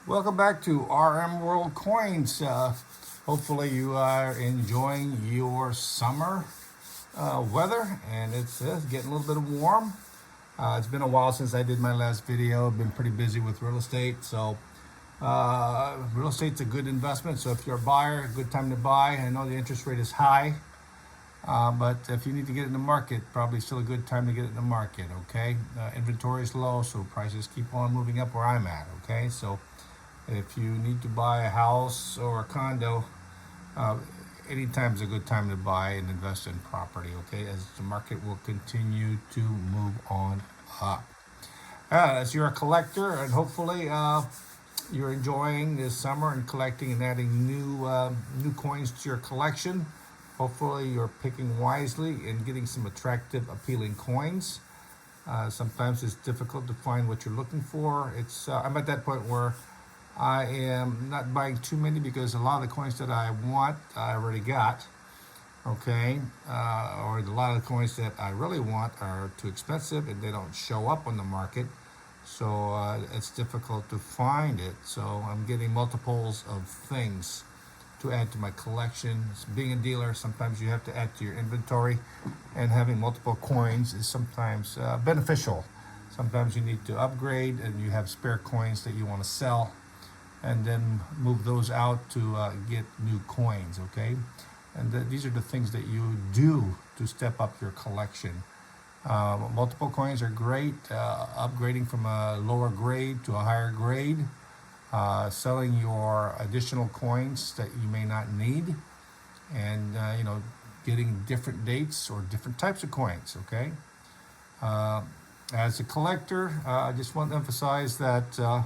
Welcome back to RMworldcoins. Hopefully you are enjoying your summer weather, and it's getting a little bit warm. It's been a while since I did my last video. I've been pretty busy with real estate, so real estate's a good investment. So if you're a buyer, a good time to buy. I know the interest rate is high, but if you need to get in the market, probably still a good time to get in the market. Okay, inventory is low, so prices keep on moving up where I'm at. Okay, so if you need to buy a house or a condo, uh, anytime is a good time to buy and invest in property, okay, as the market will continue to move on up. As you're a collector, and hopefully you're enjoying this summer and collecting and adding new coins to your collection. Hopefully you're picking wisely and getting some attractive, appealing coins. Sometimes it's difficult to find what you're looking for. I'm at that point where I am not buying too many because a lot of the coins that I want, I already got. Okay, or a lot of the coins that I really want are too expensive and they don't show up on the market. So it's difficult to find it. So I'm getting multiples of things to add to my collection. Being a dealer, sometimes you have to add to your inventory, and having multiple coins is sometimes beneficial. Sometimes you need to upgrade and you have spare coins that you want to sell, and then move those out to get new coins, okay? And these are the things that you do to step up your collection. Multiple coins are great. Upgrading from a lower grade to a higher grade. Selling your additional coins that you may not need. And, getting different dates or different types of coins, okay? As a collector, I just want to emphasize that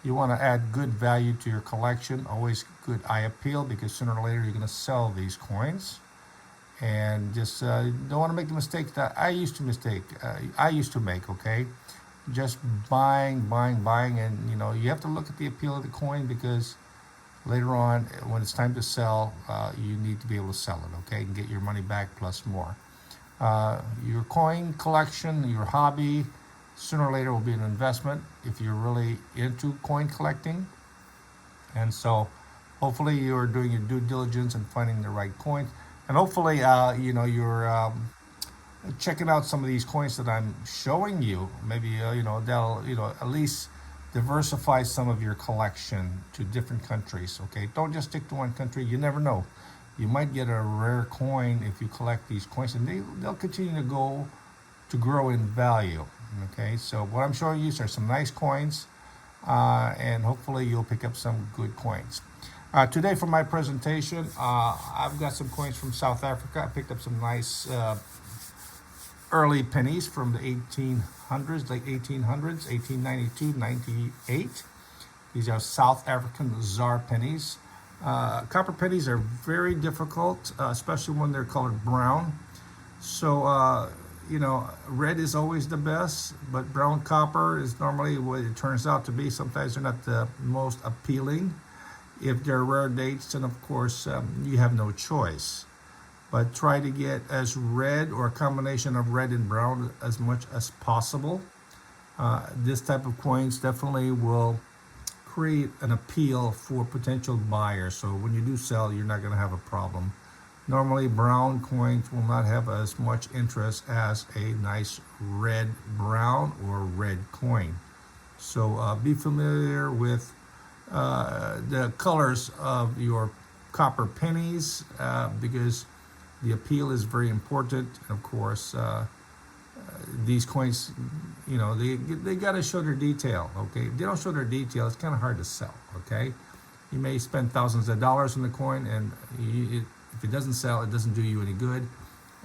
you want to add good value to your collection, always good eye appeal, because sooner or later you're going to sell these coins. And just don't want to make the mistake that I used to make, okay? Just buying, and you have to look at the appeal of the coin, because later on, when it's time to sell, you need to be able to sell it, okay, and get your money back plus more. Your coin collection, your hobby, sooner or later will be an investment if you're really into coin collecting. And so hopefully you're doing your due diligence and finding the right coins. And hopefully, you're checking out some of these coins that I'm showing you. Maybe, they'll, at least diversify some of your collection to different countries, okay? Don't just stick to one country. You never know. You might get a rare coin if you collect these coins, and they'll continue to grow in value. Okay, so what I'm showing you are some nice coins, and hopefully you'll pick up some good coins. Today for my presentation, I've got some coins from South Africa. I picked up some nice early pennies from the 1800s, late 1800s, 1892, 98. These are South African Zar Pennies. Copper pennies are very difficult, especially when they're colored brown. So, red is always the best, but brown copper is normally what it turns out to be. Sometimes they're not the most appealing. If they're rare dates, then of course you have no choice. But try to get as red or a combination of red and brown as much as possible. This type of coins definitely will create an appeal for potential buyers. So when you do sell, you're not going to have a problem. Normally, brown coins will not have as much interest as a nice red brown or red coin. So be familiar with the colors of your copper pennies, because the appeal is very important. And of course, these coins, they got to show their detail, okay? If they don't show their detail, it's kind of hard to sell, okay? You may spend thousands of dollars on the coin, and if it doesn't sell, it doesn't do you any good.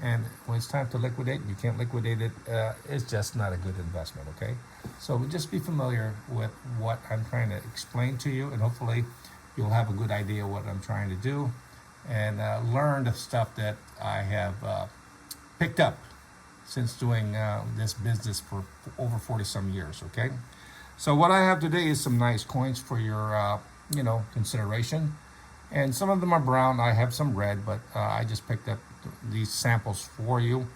And when it's time to liquidate, you can't liquidate it. It's just not a good investment, okay? So just be familiar with what I'm trying to explain to you, and hopefully you'll have a good idea what I'm trying to do, and learn the stuff that I have picked up since doing this business for over 40 some years, okay? So what I have today is some nice coins for your, consideration. And some of them are brown. I have some red, but I just picked up these samples for you,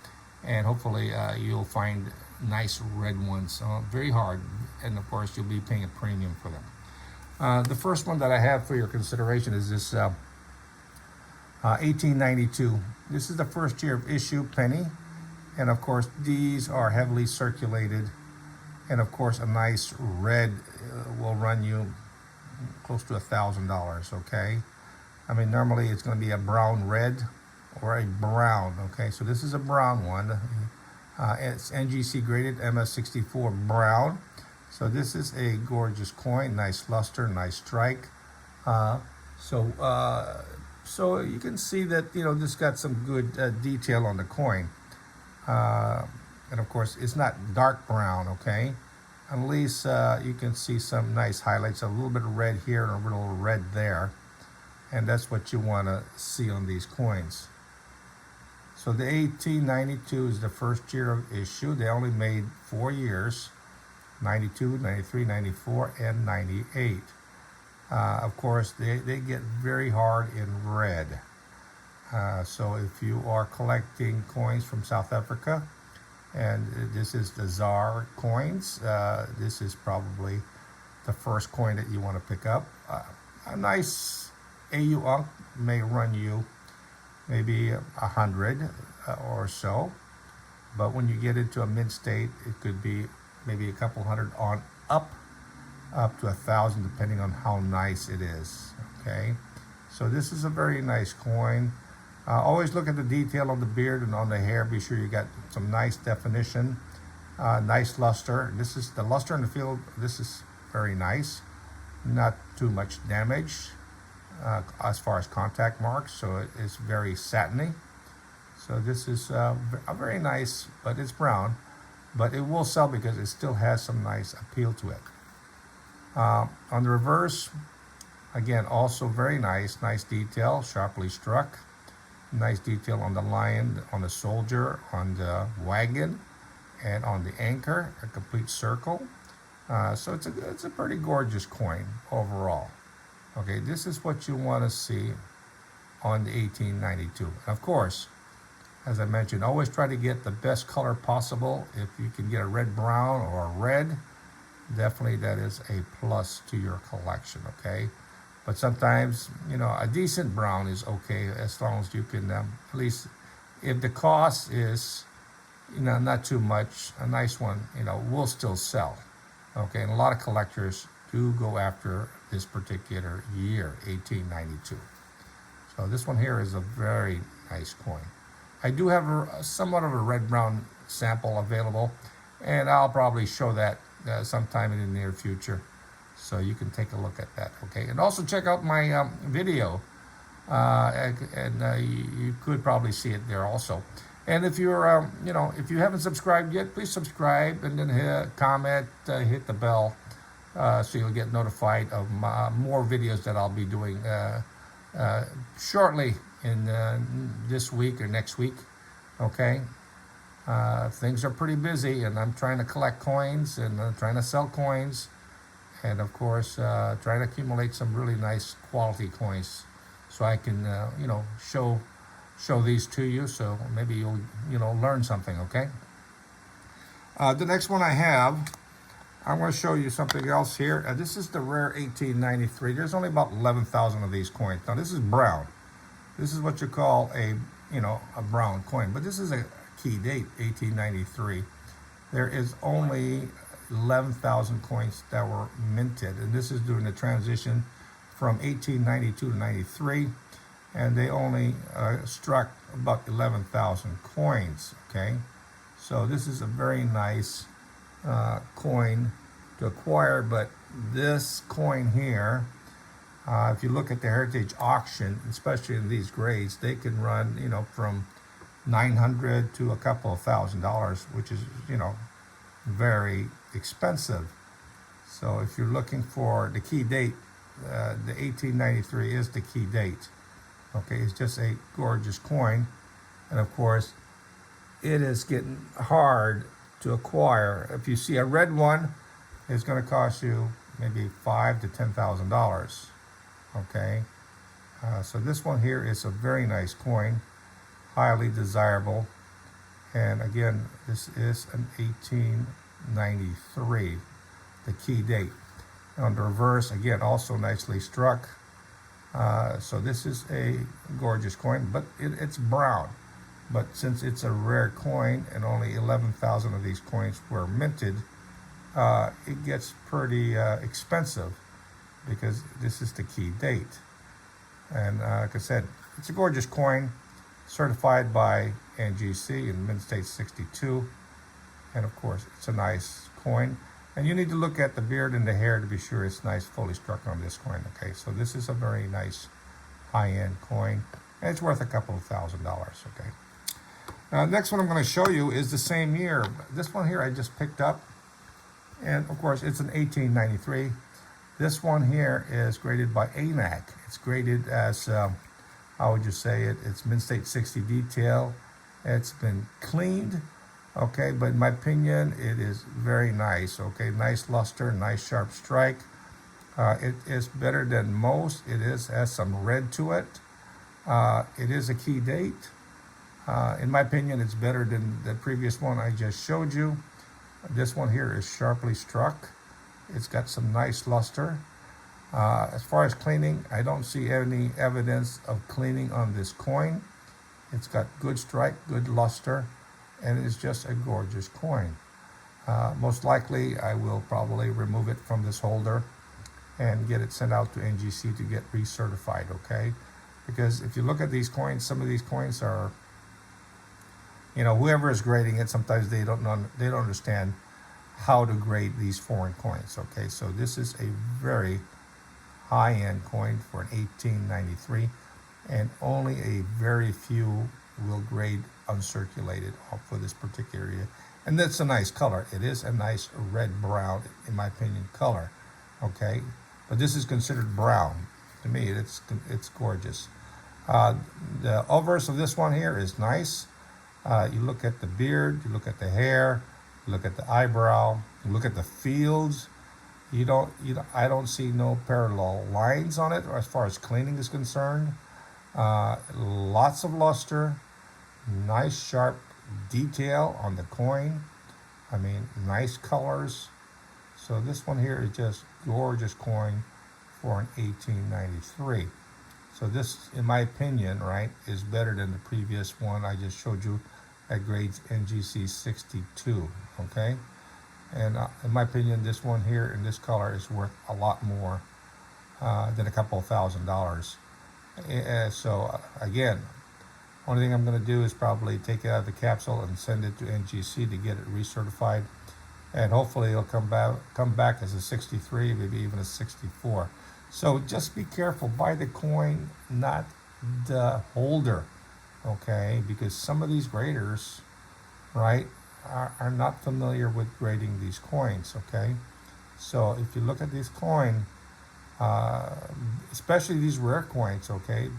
and hopefully you'll find nice red ones. Very hard, and of course you'll be paying a premium for them. The first one that I have for your consideration is this 1892. This is the first year of issue penny, and of course these are heavily circulated, and of course a nice red will run you close to $1,000. Okay, I mean normally it's going to be a brown red or a brown. Okay, so this is a brown one. It's NGC graded MS64 brown. So this is a gorgeous coin, nice luster, nice strike. So you can see that this got some good detail on the coin, and of course it's not dark brown. Okay, at least you can see some nice highlights, a little bit of red here and a little red there, and that's what you want to see on these coins. So the 1892 is the first year of issue. They only made 4 years. 92, 93, 94, and 98. Of course, they get very hard in red. So if you are collecting coins from South Africa, and this is the Zar coins, this is probably the first coin that you want to pick up. A nice AU unk may run you maybe 100 or so, but when you get into a mint state, it could be maybe a couple hundred on up to 1,000, depending on how nice it is. Okay, so this is a very nice coin. Always look at the detail on the beard and on the hair. Be sure you got some nice definition, nice luster. This is the luster in the field. This is very nice, not too much damage as far as contact marks, so it is very satiny. So this is a very nice, but it's brown. But it will sell because it still has some nice appeal to it. On the reverse, again, also very nice detail, sharply struck. Nice detail on the lion, on the soldier, on the wagon, and on the anchor, a complete circle. So it's a pretty gorgeous coin overall. Okay, this is what you want to see on the 1892. And of course, as I mentioned, always try to get the best color possible. If you can get a red brown or a red, definitely that is a plus to your collection, okay? But sometimes, a decent brown is okay as long as you can, at least if the cost is, not too much, a nice one, will still sell, okay? And a lot of collectors do go after this particular year, 1892. So this one here is a very nice coin. I do have somewhat of a red-brown sample available, and I'll probably show that sometime in the near future, so you can take a look at that, okay? And also check out my video, you could probably see it there also. And if you're, if you haven't subscribed yet, please subscribe, and then comment, hit the bell, so you'll get notified of more videos that I'll be doing shortly in this week or next week. Okay, things are pretty busy, and I'm trying to collect coins and trying to sell coins, and of course trying to accumulate some really nice quality coins, so I can show these to you, so maybe you'll learn something. Okay, the next one I have, I'm going to show you something else here. This is the rare 1893. There's only about 11,000 of these coins. Now this is brown. This is what you call a brown coin, but this is a key date, 1893. There is only 11,000 coins that were minted, and this is during the transition from 1892 to 93, and they only struck about 11,000 coins. Okay, so this is a very nice coin to acquire, but this coin here, if you look at the heritage auction, especially in these grades, they can run from $900 to a couple of $1,000, which is very expensive. So if you're looking for the key date, the 1893 is the key date. Okay, it's just a gorgeous coin, and of course it is getting hard to acquire. If you see a red one, it's going to cost you maybe $5,000 to $10,000. Okay, so this one here is a very nice coin, highly desirable, and again, this is an 1893, the key date. On the reverse, again, also nicely struck. So this is a gorgeous coin, but it's brown. But since it's a rare coin and only 11,000 of these coins were minted, it gets pretty expensive because this is the key date. And like I said, it's a gorgeous coin, certified by NGC in Mint State 62. And of course, it's a nice coin. And you need to look at the beard and the hair to be sure it's nice, fully struck on this coin. Okay, so this is a very nice high-end coin, and it's worth a couple of $1,000. Okay. Next one I'm going to show you is the same year. This one here I just picked up, and of course it's an 1893. This one here is graded by ANAC. It's graded as, how would you say it? It's Mint State 60 detail. It's been cleaned. Okay, but in my opinion, it is very nice. Okay, nice luster, nice sharp strike. It is better than most. It has some red to it. It is a key date. In my opinion, it's better than the previous one I just showed you. This one here is sharply struck. It's got some nice luster. As far as cleaning, I don't see any evidence of cleaning on this coin. It's got good strike, good luster, and it is just a gorgeous coin. Most likely, I will probably remove it from this holder and get it sent out to NGC to get recertified, okay? Because if you look at these coins, some of these coins are, whoever is grading it, sometimes they don't understand how to grade these foreign coins, okay? So this is a very high-end coin for an 1893, and only a very few will grade uncirculated for this particular year. And that's a nice color. It is a nice red-brown, in my opinion, color, okay? But this is considered brown. To me, it's gorgeous. The obverse of this one here is nice. You look at the beard, you look at the hair, you look at the eyebrow, you look at the fields. I don't see no parallel lines on it as far as cleaning is concerned. Lots of luster, nice sharp detail on the coin. I mean, nice colors. So this one here is just gorgeous coin for an 1893. So this, in my opinion, right, is better than the previous one I just showed you at grades NGC 62, okay? And in my opinion, this one here in this color is worth a lot more than a couple of $1,000. So again, only thing I'm going to do is probably take it out of the capsule and send it to NGC to get it recertified, and hopefully it'll come back as a 63, maybe even a 64. So just be careful. Buy the coin, not the holder, okay? Because some of these graders, right, are not familiar with grading these coins, okay? So if you look at this coin, especially these rare coins, okay,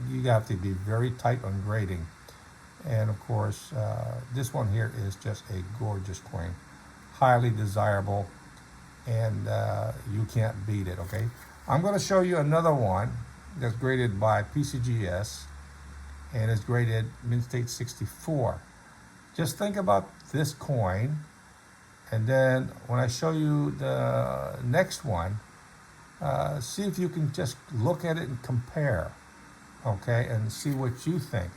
you have to be very tight on grading. And of course, this one here is just a gorgeous coin, highly desirable, and you can't beat it, okay? I'm going to show you another one that's graded by PCGS and is graded Mint State 64. Just think about this coin, and then when I show you the next one, see if you can just look at it and compare, okay, and see what you think.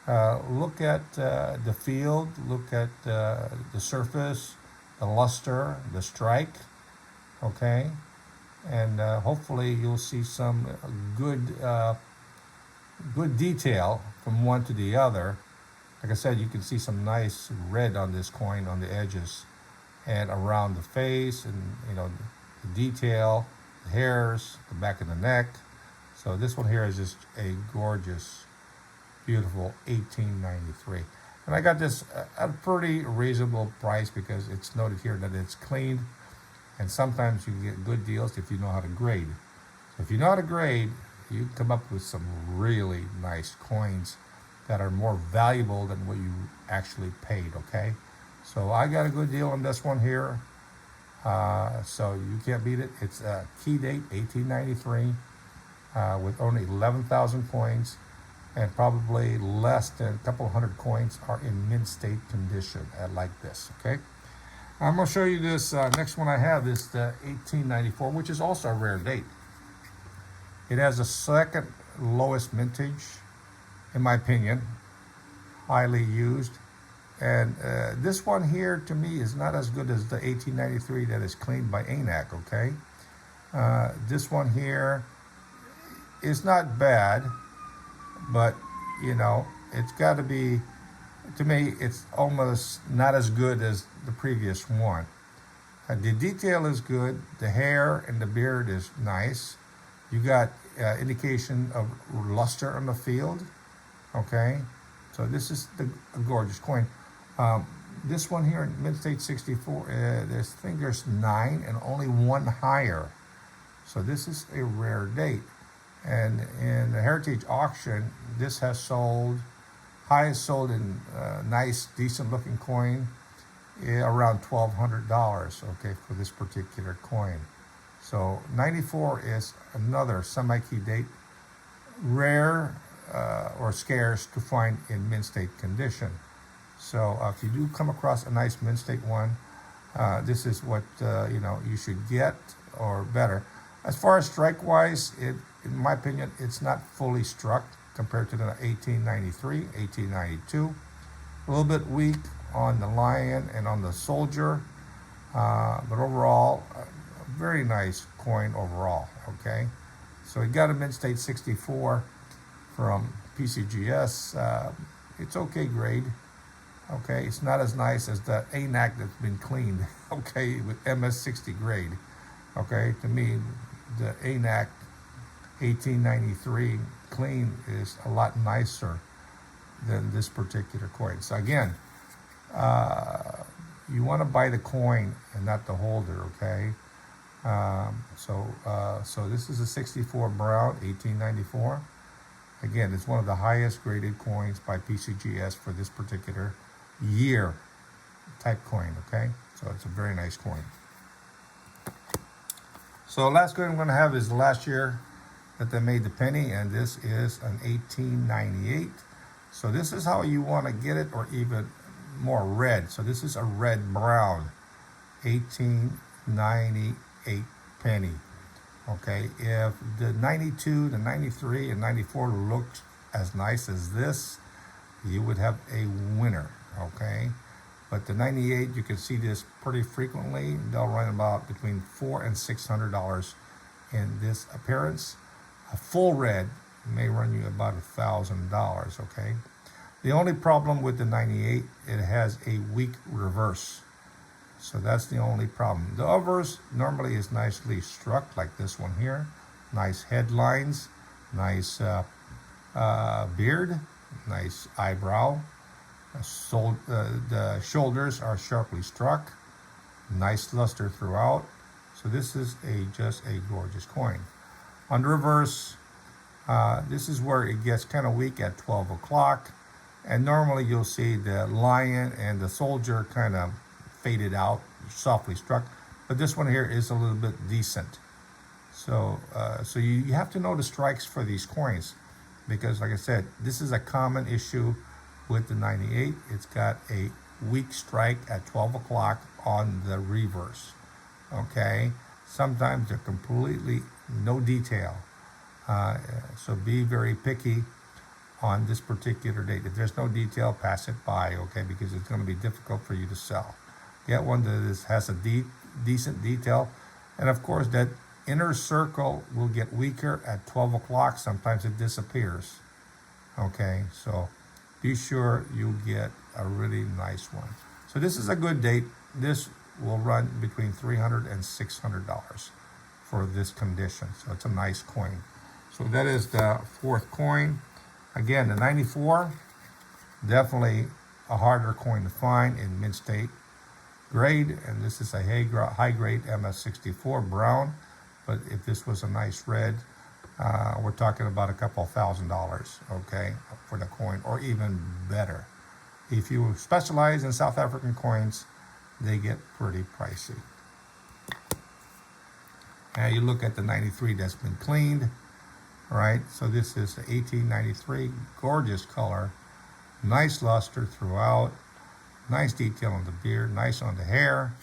Look at the field, look at the surface, the luster, the strike, okay, and hopefully you'll see some good detail from one to the other. Like I said, you can see some nice red on this coin on the edges and around the face, and the detail, the hairs, the back of the neck. So this one here is just a gorgeous, beautiful 1893. And I got this at a pretty reasonable price because it's noted here that it's cleaned, and sometimes you can get good deals if you know how to grade. So if you know how to grade, you can come up with some really nice coins that are more valuable than what you actually paid, okay? So I got a good deal on this one here. So you can't beat it. It's a key date, 1893, with only 11,000 coins, and probably less than a couple hundred coins are in mint state condition like this, okay? I'm going to show you this next one I have is the 1894, which is also a rare date. It has the second lowest mintage, in my opinion, highly used. And this one here to me is not as good as the 1893 that is cleaned by ANAC, okay? This one here is not bad, but you know, it's got to be, to me, it's almost not as good as the previous one. The detail is good, the hair and the beard is nice. You got indication of luster on the field, okay? So this is a gorgeous coin. This one here in Mid-State 64, I think there's 9 and only one higher. So this is a rare date. And in the Heritage auction, this has sold, highest sold in nice, decent looking coin, around $1,200, okay, for this particular coin. So 94 is another semi-key date, rare or scarce to find in mint state condition. So if you do come across a nice mint state one, this is what you know, you should get or better. As far as strike wise, in my opinion, it's not fully struck compared to the 1893, 1892. A little bit weak on the lion and on the soldier, but overall, a very nice coin overall, okay? So we got a mint state 64 from PCGS. It's okay grade, okay? It's not as nice as the ANAC that's been cleaned, okay, with MS60 grade, okay? To me, the ANAC 1893 clean is a lot nicer than this particular coin. So again, you want to buy the coin and not the holder, okay? So this is a 64 Brown, 1894. Again, it's one of the highest graded coins by PCGS for this particular year type coin, okay? So it's a very nice coin. So last coin I'm going to have is the last year that they made the penny, and this is an 1898. So this is how you want to get it, or even more red. So this is a red brown 1898 penny. Okay, if the 92, the 93, and 94 looked as nice as this, you would have a winner. Okay, but the 98, you can see this pretty frequently. They'll run about between $400 and $600 in this appearance. A full red may run you about $1,000, okay? The only problem with the 98, it has a weak reverse. So that's the only problem. The others normally is nicely struck, like this one here. Nice headlines, nice beard, nice eyebrow. The shoulders are sharply struck, nice luster throughout. So this is just a gorgeous coin. On the reverse, this is where it gets kind of weak at 12 o'clock. And normally you'll see the lion and the soldier kind of faded out, softly struck. But this one here is a little bit decent. So, so you have to know the strikes for these coins, because like I said, this is a common issue with the 98. It's got a weak strike at 12 o'clock on the reverse, okay? Sometimes they're completely no detail. So be very picky on this particular date. If there's no detail, pass it by, okay? Because it's going to be difficult for you to sell. Get one that has a decent detail. And of course, that inner circle will get weaker at 12 o'clock. Sometimes it disappears, okay? So be sure you get a really nice one. So this is a good date. This will run between $300 and $600 for this condition. So it's a nice coin. So that is the fourth coin. Again, the 94, definitely a harder coin to find in mint state grade. And this is a high grade MS64 brown. But if this was a nice red, we're talking about a couple $1,000, okay, for the coin, or even better. If you specialize in South African coins, they get pretty pricey. Now you look at the 93 that's been cleaned, right? So this is the 1893, gorgeous color, nice luster throughout, nice detail on the beard, nice on the hair.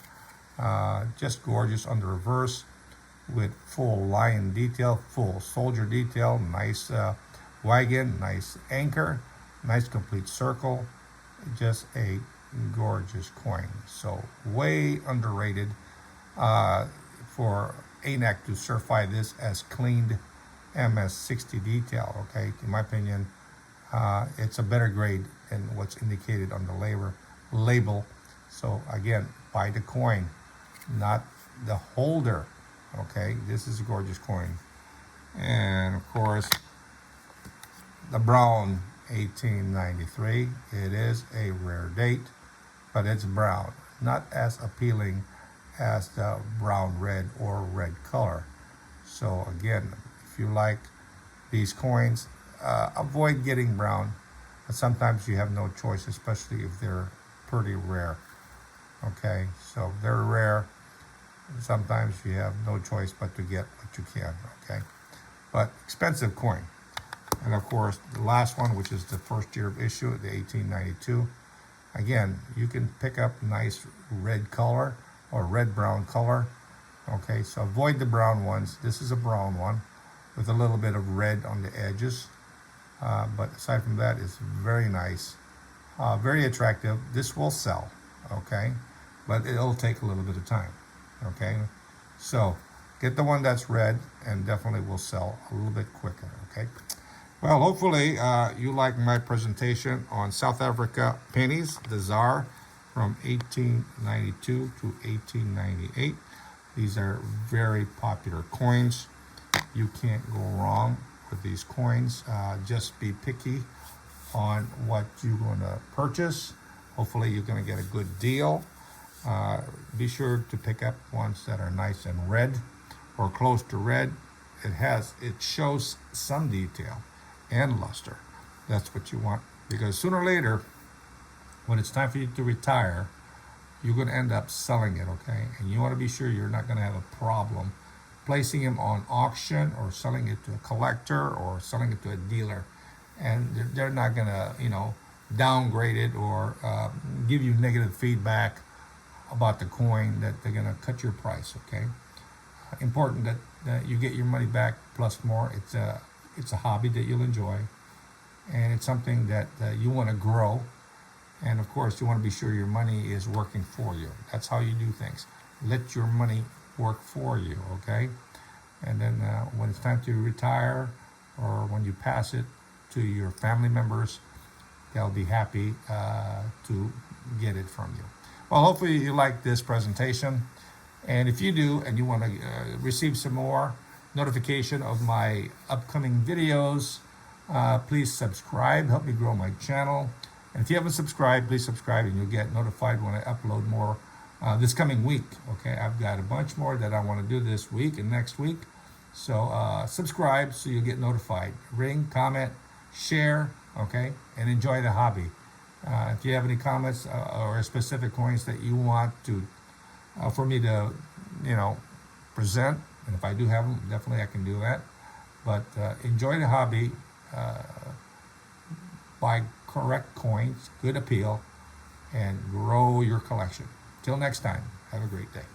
Just gorgeous on the reverse with full lion detail, full soldier detail, nice wagon, nice anchor, nice complete circle. Just a gorgeous coin. So way underrated for ANAC to certify this as cleaned MS60 detail. Okay, in my opinion, it's a better grade than what's indicated on the label. So again, buy the coin, not the holder. Okay, this is a gorgeous coin. And of course, the brown 1893. It is a rare date, but it's brown, not as appealing as the brown red or red color. So again, if you like these coins, avoid getting brown, but sometimes you have no choice, especially if they're pretty rare. Okay, so if they're rare, sometimes you have no choice but to get what you can. Okay, but expensive coin. And of course, the last one, which is the first year of issue, the 1892. Again, you can pick up nice red color or red-brown color. Okay, so avoid the brown ones. This is a brown one with a little bit of red on the edges. But aside from that, it's very nice, very attractive. This will sell, okay? But it'll take a little bit of time, okay? So get the one that's red and definitely will sell a little bit quicker, okay? Well, hopefully you like my presentation on South Africa pennies, the Zar from 1892 to 1898. These are very popular coins. You can't go wrong with these coins. Just be picky on what you're going to purchase. Hopefully you're going to get a good deal. Be sure to pick up ones that are nice and red or close to red. It shows some detail and luster. That's what you want, because sooner or later, when it's time for you to retire, you're going to end up selling it, okay? And you want to be sure you're not going to have a problem placing them on auction or selling it to a collector or selling it to a dealer, and they're not going to, downgrade it or give you negative feedback about the coin, that they're going to cut your price, okay? Important that you get your money back plus more. It's a hobby that you'll enjoy, and it's something that you want to grow. And of course, you want to be sure your money is working for you. That's how you do things. Let your money work for you, okay? And then when it's time to retire or when you pass it to your family members, they'll be happy to get it from you. Well, hopefully you like this presentation. And if you do and you want to receive some more notification of my upcoming videos, please subscribe. Help me grow my channel. And if you haven't subscribed, please subscribe and you'll get notified when I upload more this coming week. Okay, I've got a bunch more that I want to do this week and next week. So subscribe so you'll get notified. Ring, comment, share, okay, and enjoy the hobby. If you have any comments or specific coins that you want to for me to, present, and if I do have them, definitely I can do that. But enjoy the hobby. Buy correct coins, good appeal, and grow your collection. Till next time, have a great day.